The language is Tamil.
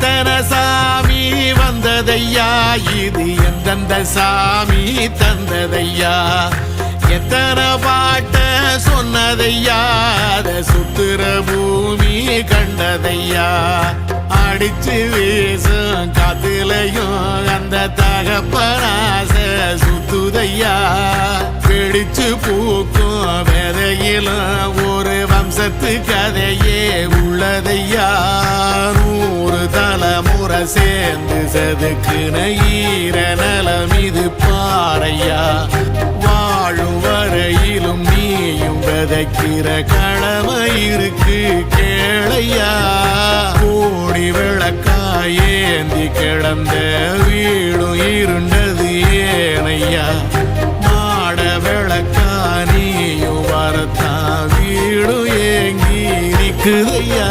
எத்தனை சாமி வந்ததையா, இது எந்தெந்த சாமி தந்ததையா, எத்தனை பாட்ட சொன்னதையா, அத சுத்துற பூமி கண்டதையா, அடிச்சு வீசும் காத்துலையும் அந்த தகப்பனாச சுத்துதையா, பிடிச்சு பூக்கும் விதையிலும் ஒரு வம்சத்து கதையே உள்ளதையா, 100 தலைமுறை சேர்ந்து செதுக்குன ஈர நலம் இது பாறையா, வாழும் வரையிலும் நீயும் விதைக்கிற கடமை இருக்கு கேளையா, கோடி விளக்காயேந்தி கிடந்த வீடும் இருண்டது ஏனையா, மாட விளக்கா நீயும் வரத்தா வீடும் ஏங்கி நிக்குதையா.